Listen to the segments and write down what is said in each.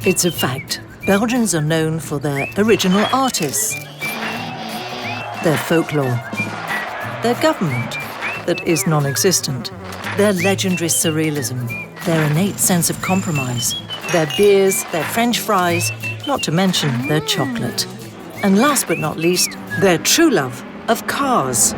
It's a fact. Belgians are known for their original artists, their folklore, their government that is non-existent, their legendary surrealism, their innate sense of compromise, their beers, their French fries, not to mention their chocolate. And last but not least, their true love of cars.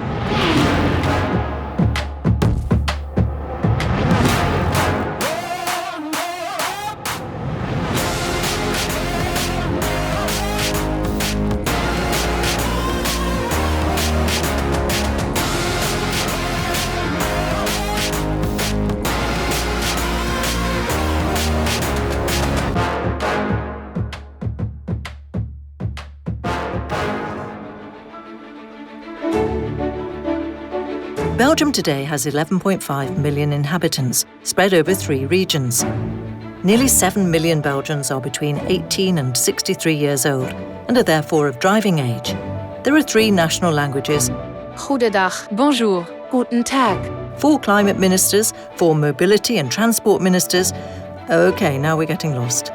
Belgium today has 11.5 million inhabitants, spread over 3 regions. Nearly 7 million Belgians are between 18 and 63 years old and are therefore of driving age. There are 3 national languages, Goedendag, bonjour, guten Tag. 4 climate ministers, 4 mobility and transport ministers. OK, now we're getting lost.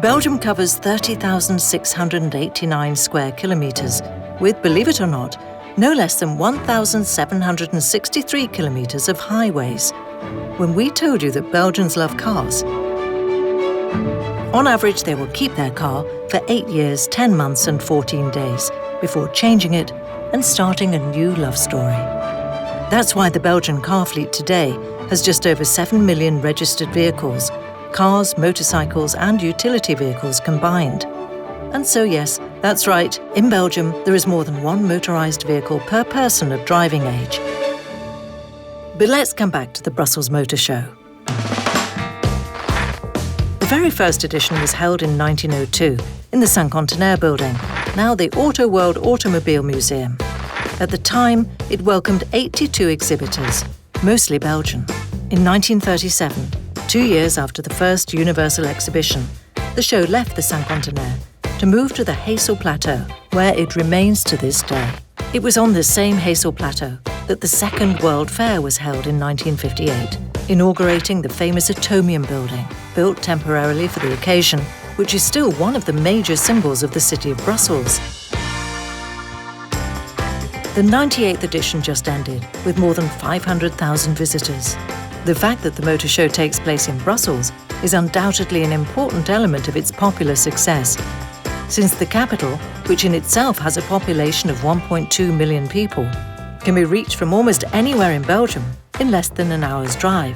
Belgium covers 30,689 square kilometres, with, believe it or not, no less than 1,763 kilometres of highways. When we told you that Belgians love cars, on average they will keep their car for 8 years, 10 months and 14 days before changing it and starting a new love story. That's why the Belgian car fleet today has just over 7 million registered vehicles, cars, motorcycles and utility vehicles combined. And so yes, that's right, in Belgium there is more than 1 motorised vehicle per person of driving age. But let's come back to the Brussels Motor Show. The very first edition was held in 1902 in the Cinquantenaire building, now the Auto World Automobile Museum. At the time, it welcomed 82 exhibitors, mostly Belgian. In 1937, 2 years after the first Universal Exhibition, the show left the Cinquantenaire to move to the Heysel Plateau, where it remains to this day. It was on this same Heysel Plateau that the Second World Fair was held in 1958, inaugurating the famous Atomium building, built temporarily for the occasion, which is still one of the major symbols of the city of Brussels. The 98th edition just ended, with more than 500,000 visitors. The fact that the motor show takes place in Brussels is undoubtedly an important element of its popular success, since the capital, which in itself has a population of 1.2 million people, can be reached from almost anywhere in Belgium in less than an hour's drive.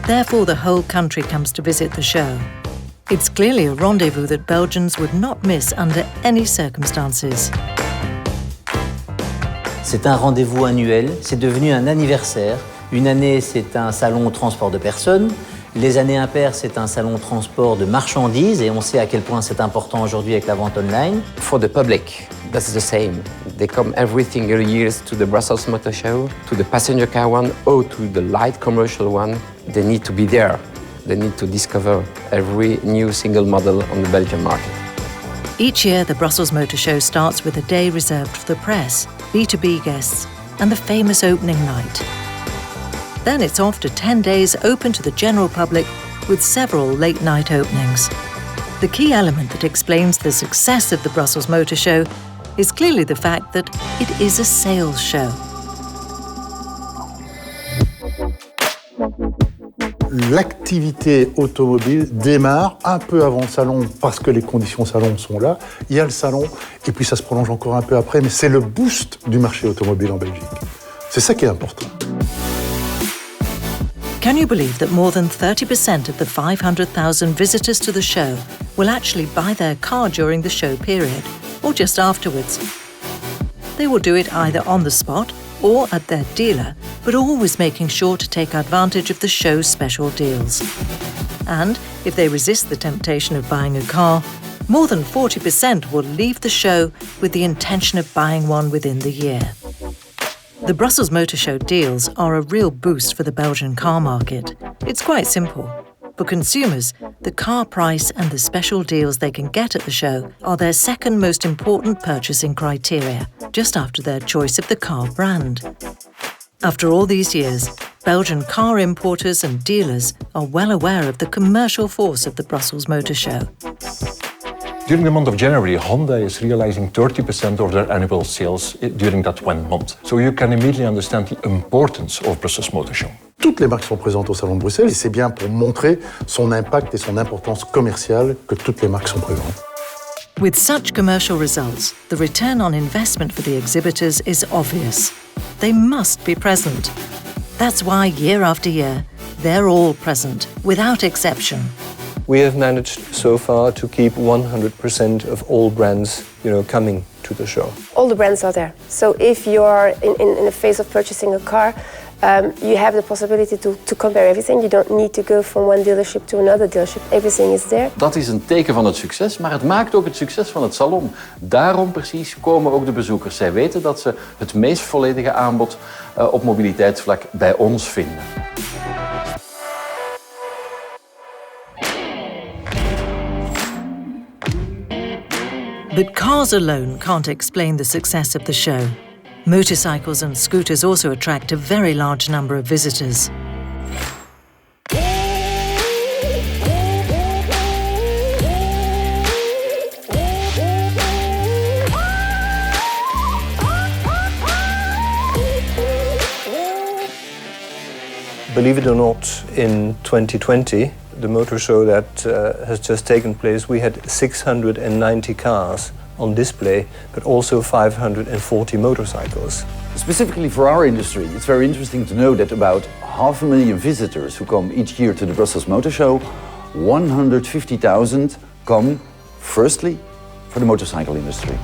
Therefore, the whole country comes to visit the show. It's clearly a rendezvous that Belgians would not miss under any circumstances. C'est un rendez-vous annuel, c'est devenu un anniversaire. Une année, c'est un salon transport de personnes. Les années impaires, c'est un salon transport de marchandises, et on sait à quel point c'est important aujourd'hui avec la vente online. For the public, that's the same. They come every single year to the Brussels Motor Show, to the passenger car one, or to the light commercial one. They need to be there. They need to discover every new single model on the Belgian market. Each year, the Brussels Motor Show starts with a day reserved for the press, B2B guests, and the famous opening night. Then it's off to 10 days open to the general public with several late-night openings. The key element that explains the success of the Brussels Motor Show is clearly the fact that it is a sales show. L'activité automobile démarre un peu avant le salon parce que les conditions salon sont là. Il y a le salon et puis ça se prolonge encore un peu après, mais c'est le boost du marché automobile en Belgique. C'est ça qui est important. Can you believe that more than 30% of the 500,000 visitors to the show will actually buy their car during the show period, or just afterwards? They will do it either on the spot or at their dealer, but always making sure to take advantage of the show's special deals. And if they resist the temptation of buying a car, more than 40% will leave the show with the intention of buying one within the year. The Brussels Motor Show deals are a real boost for the Belgian car market. It's quite simple. For consumers, the car price and the special deals they can get at the show are their second most important purchasing criteria, just after their choice of the car brand. After all these years, Belgian car importers and dealers are well aware of the commercial force of the Brussels Motor Show. During the month of January, Honda is realizing 30% of their annual sales during that 1 month. So you can immediately understand the importance of Brussels Motor Show. Toutes les marques sont présentes au Salon de Bruxelles et c'est bien pour montrer son impact et son importance commerciale que toutes les marques sont présentes. With such commercial results, the return on investment for the exhibitors is obvious. They must be present. That's why year after year, they're all present, without exception. We have managed so far to keep 100% of all brands, coming to the show. All the brands are there. So if you're in the phase of purchasing a car, you have the possibility to compare everything. You don't need to go from one dealership to another dealership. Everything is there. Dat is een teken van het succes, maar het maakt ook het succes van het salon. Daarom precies komen ook de bezoekers. Zij weten dat ze het meest volledige aanbod op mobiliteitsvlak bij ons vinden. But cars alone can't explain the success of the show. Motorcycles and scooters also attract a very large number of visitors. Believe it or not, in 2020, the motor show that has just taken place, we had 690 cars on display, but also 540 motorcycles. Specifically for our industry, it's very interesting to know that about 500,000 visitors who come each year to the Brussels Motor Show, 150,000 come, firstly, for the motorcycle industry.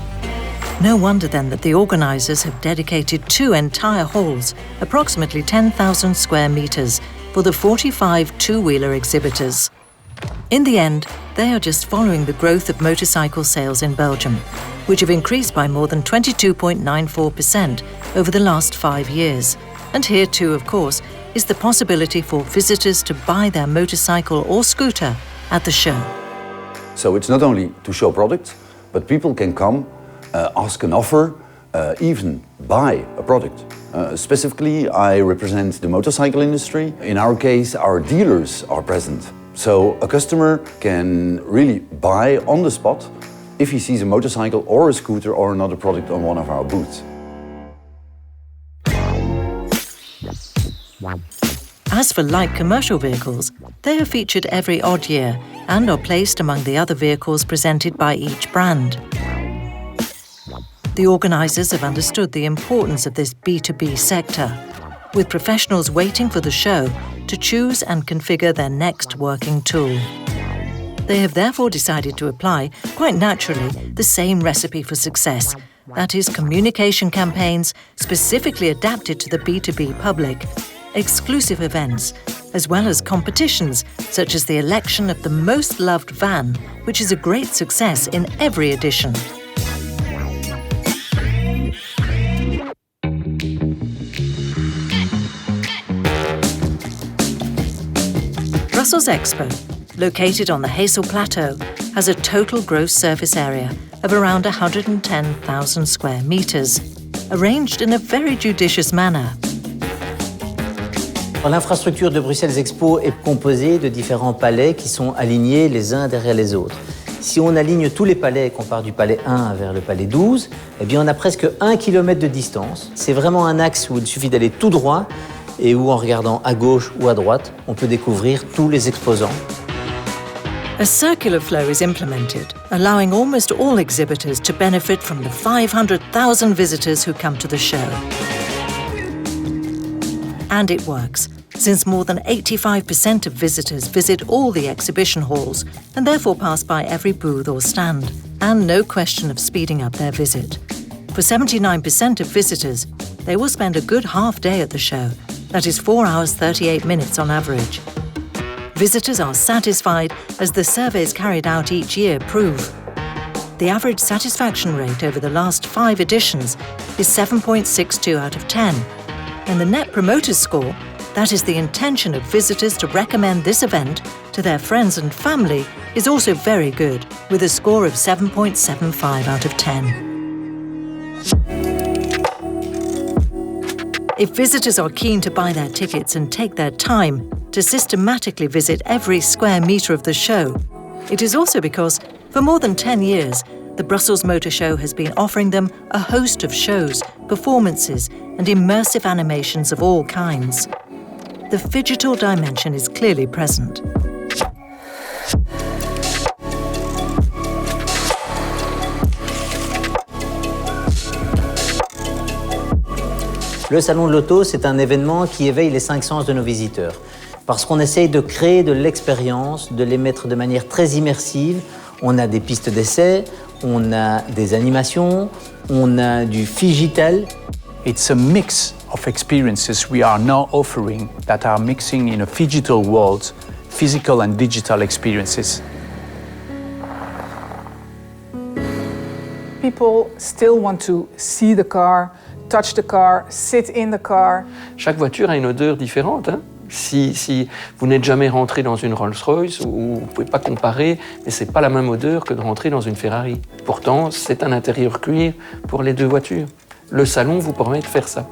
No wonder then that the organisers have dedicated 2 entire halls, approximately 10,000 square metres, for the 45 two-wheeler exhibitors. In the end, they are just following the growth of motorcycle sales in Belgium, which have increased by more than 22.94% over the last 5 years. And here too, of course, is the possibility for visitors to buy their motorcycle or scooter at the show. So it's not only to show products, but people can come, ask an offer, even buy a product. Specifically, I represent the motorcycle industry. In our case, our dealers are present. So a customer can really buy on the spot if he sees a motorcycle or a scooter or another product on one of our booths. As for light commercial vehicles, they are featured every odd year and are placed among the other vehicles presented by each brand. The organisers have understood the importance of this B2B sector, with professionals waiting for the show to choose and configure their next working tool. They have therefore decided to apply, quite naturally, the same recipe for success, that is, communication campaigns specifically adapted to the B2B public, exclusive events, as well as competitions such as the election of the most loved van, which is a great success in every edition. Brussels Expo, located on the Heysel Plateau, has a total gross surface area of around 110,000 square metres, arranged in a very judicious manner. L'infrastructure de Bruxelles Expo est composée de différents palais qui sont alignés les uns derrière les autres. Si on aligne tous les palais et qu'on part du palais 1 vers le palais 12, eh bien on a presque 1 kilomètre de distance. C'est vraiment un axe où il suffit d'aller tout droit et où, en regardant à gauche ou à droite, on peut découvrir tous les exposants. A circular flow is implemented, allowing almost all exhibitors to benefit from the 500,000 visitors who come to the show. And it works, since more than 85% of visitors visit all the exhibition halls and therefore pass by every booth or stand, and no question of speeding up their visit. For 79% of visitors, they will spend a good half day at the show, that is 4 hours 38 minutes on average. Visitors are satisfied as the surveys carried out each year prove. The average satisfaction rate over the last 5 editions is 7.62 out of 10, and the Net Promoter Score, that is the intention of visitors to recommend this event to their friends and family, is also very good, with a score of 7.75 out of 10. If visitors are keen to buy their tickets and take their time to systematically visit every square metre of the show, it is also because, for more than 10 years, the Brussels Motor Show has been offering them a host of shows, performances, and immersive animations of all kinds. The PHYGITAL dimension is clearly present. Le Salon de l'Auto, c'est un événement qui éveille les 5 sens de nos visiteurs. Parce qu'on essaye de créer de l'expérience, de les mettre de manière très immersive. On a des pistes d'essai, on a des animations, on a du PHYGITAL. It's a mix of experiences we are now offering that are mixing in a PHYGITAL world, physical and digital experiences. People still want to see the car, touch the car, sit in the car. Chaque voiture a une odeur différente. Si vous n'êtes jamais rentré dans une Rolls-Royce, vous ne pouvez pas comparer, mais ce n'est pas la même odeur que de rentrer dans une Ferrari. Pourtant, c'est un intérieur cuir pour les deux voitures. Le salon vous permet de faire ça.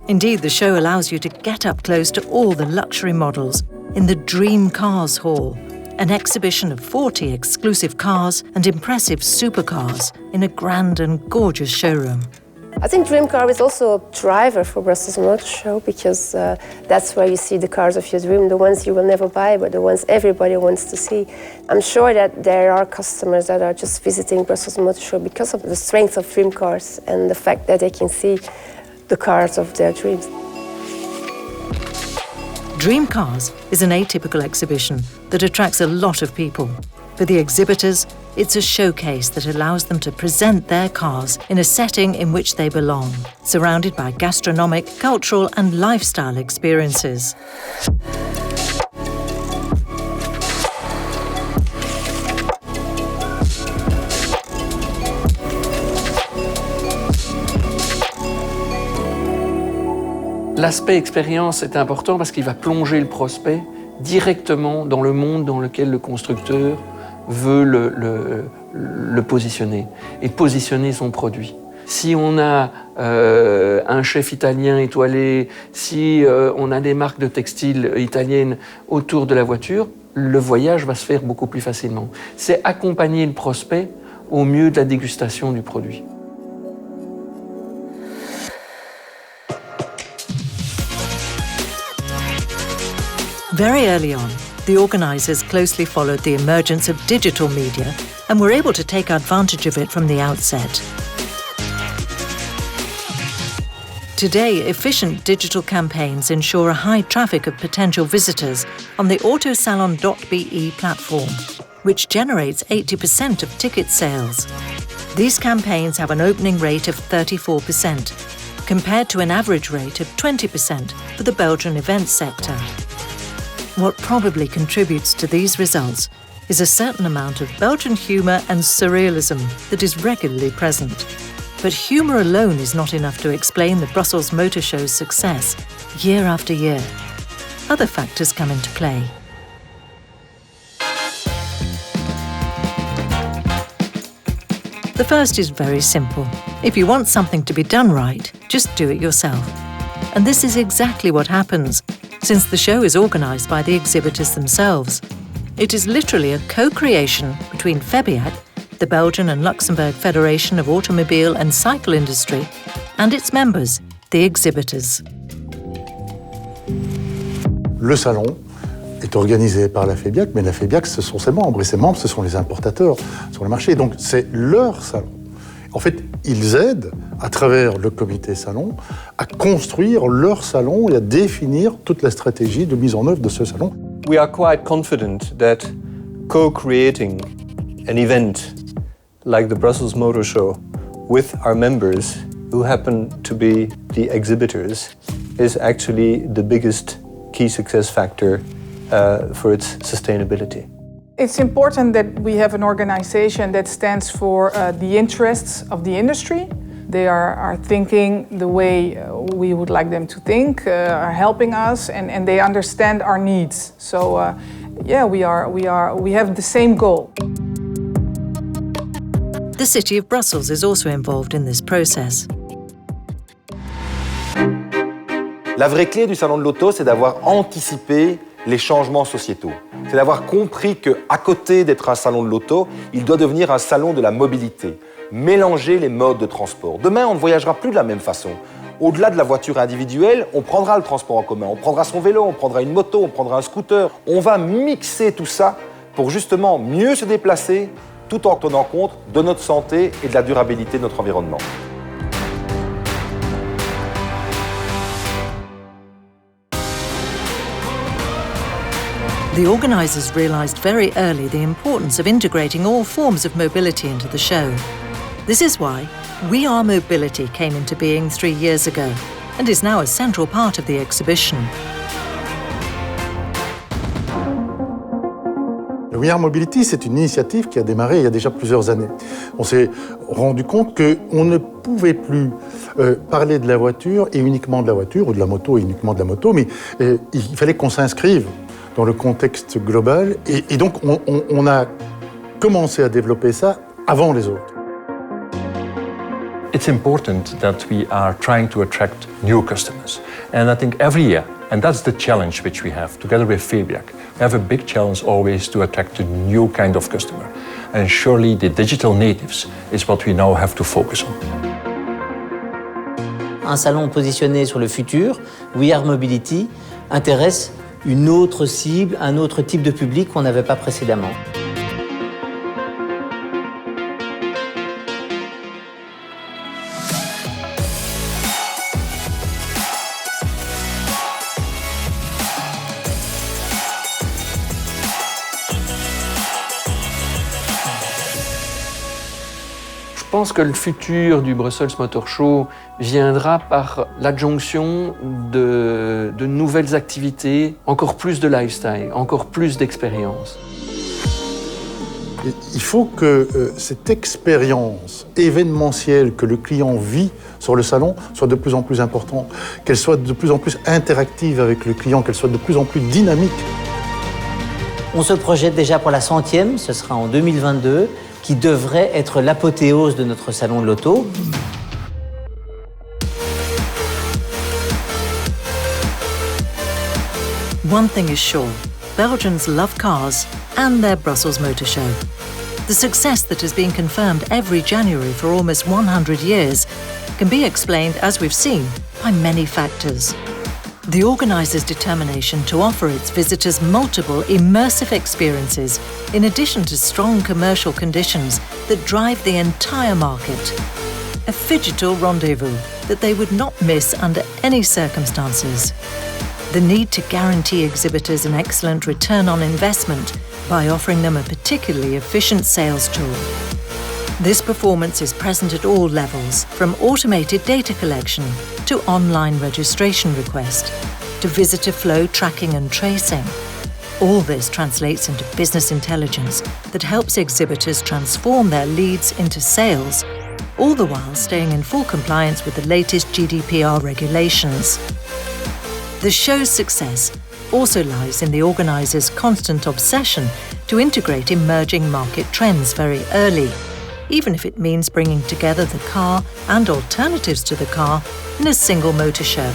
Indeed, the show allows you to get up close to all the luxury models in the Dream Cars Hall, an exhibition of 40 exclusive cars and impressive supercars in a grand and gorgeous showroom. I think Dream Car is also a driver for Brussels Motor Show because that's where you see the cars of your dream, the ones you will never buy, but the ones everybody wants to see. I'm sure that there are customers that are just visiting Brussels Motor Show because of the strength of Dream Cars and the fact that they can see the cars of their dreams. Dream Cars is an atypical exhibition that attracts a lot of people. For the exhibitors, it's a showcase that allows them to present their cars in a setting in which they belong, surrounded by gastronomic, cultural and lifestyle experiences. L'aspect expérience est important parce qu'il va plonger le prospect directement dans le monde dans lequel le constructeur veut le positionner et positionner son produit. Si on a un chef italien étoilé, si on a des marques de textiles italiennes autour de la voiture, le voyage va se faire beaucoup plus facilement. C'est accompagner le prospect au mieux de la dégustation du produit. Very early on, the organisers closely followed the emergence of digital media and were able to take advantage of it from the outset. Today, efficient digital campaigns ensure a high traffic of potential visitors on the autosalon.be platform, which generates 80% of ticket sales. These campaigns have an opening rate of 34%, compared to an average rate of 20% for the Belgian events sector. What probably contributes to these results is a certain amount of Belgian humour and surrealism that is regularly present. But humour alone is not enough to explain the Brussels Motor Show's success year after year. Other factors come into play. The first is very simple. If you want something to be done right, just do it yourself. And this is exactly what happens, since the show is organised by the exhibitors themselves. It is literally a co-creation between FEBIAC, the Belgian and Luxembourg Federation of Automobile and Cycle Industry, and its members, the exhibitors. Le salon est organisé par la FEBIAC, mais la FEBIAC, ce sont ses membres, et ses membres, ce sont les importateurs sur le marché. Donc c'est leur salon. En fait, ils aident, à travers le comité salon, à construire leur salon et à définir toute la stratégie de mise en œuvre de ce salon. We are quite confident that co-creating an event like the Brussels Motor Show with our members, who happen to be the exhibitors, is actually the biggest key success factor for its sustainability. It's important that we have an organization that stands for the interests of the industry. They are thinking the way we would like them to think, are helping us, and they understand our needs. So, we have the same goal. The city of Brussels is also involved in this process. La vraie clé du salon de l'auto, c'est d'avoir anticipé les changements sociétaux. C'est d'avoir compris qu'à côté d'être un salon de l'auto, il doit devenir un salon de la mobilité. Mélanger les modes de transport. Demain, on ne voyagera plus de la même façon. Au-delà de la voiture individuelle, on prendra le transport en commun, on prendra son vélo, on prendra une moto, on prendra un scooter. On va mixer tout ça pour justement mieux se déplacer tout en tenant compte de notre santé et de la durabilité de notre environnement. The organisers realised very early the importance of integrating all forms of mobility into the show. This is why We Are Mobility came into being 3 years ago and is now a central part of the exhibition. Le We Are Mobility, c'est une initiative qui a démarré il y a déjà plusieurs années. On s'est rendu compte qu'on ne pouvait plus parler de la voiture et uniquement de la voiture, ou de la moto et uniquement de la moto, mais il fallait qu'on s'inscrive dans le contexte global. Et donc, on a commencé à développer ça avant les autres. It's important that we are trying to attract new customers. And I think every year, and that's the challenge which we have, together with PHYGITAL, we have a big challenge always to attract a new kind of customer. And surely the digital natives is what we now have to focus on. Un salon positionné sur le futur, We Are Mobility, intéresse une autre cible, un autre type de public qu'on n'avait pas précédemment. Je pense que le futur du Brussels Motor Show viendra par l'adjonction de nouvelles activités, encore plus de lifestyle, encore plus d'expérience. Il faut que cette expérience événementielle que le client vit sur le salon soit de plus en plus importante, qu'elle soit de plus en plus interactive avec le client, qu'elle soit de plus en plus dynamique. On se projette déjà pour la 100e, ce sera en 2022, qui devrait être l'apothéose de notre salon de l'auto. One thing is sure, Belgians love cars and their Brussels Motor Show. The success that has been confirmed every January for almost 100 years can be explained, as we've seen, by many factors. The organisers' determination to offer its visitors multiple immersive experiences, in addition to strong commercial conditions that drive the entire market. A PHYGITAL rendezvous that they would not miss under any circumstances. The need to guarantee exhibitors an excellent return on investment by offering them a particularly efficient sales tool. This performance is present at all levels, from automated data collection to online registration request, to visitor flow tracking and tracing. All this translates into business intelligence that helps exhibitors transform their leads into sales, all the while staying in full compliance with the latest GDPR regulations. The show's success also lies in the organisers' constant obsession to integrate emerging market trends very early, even if it means bringing together the car and alternatives to the car in a single motor show.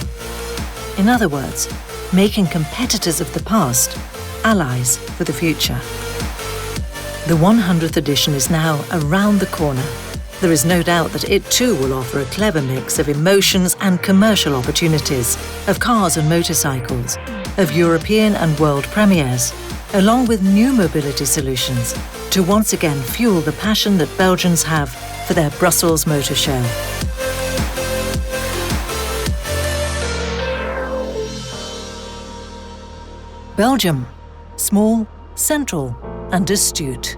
In other words, making competitors of the past allies for the future. The 100th edition is now around the corner. There is no doubt that it too will offer a clever mix of emotions and commercial opportunities, of cars and motorcycles, of European and world premieres, along with new mobility solutions, to once again fuel the passion that Belgians have for their Brussels Motor Show. Belgium, small, central and astute.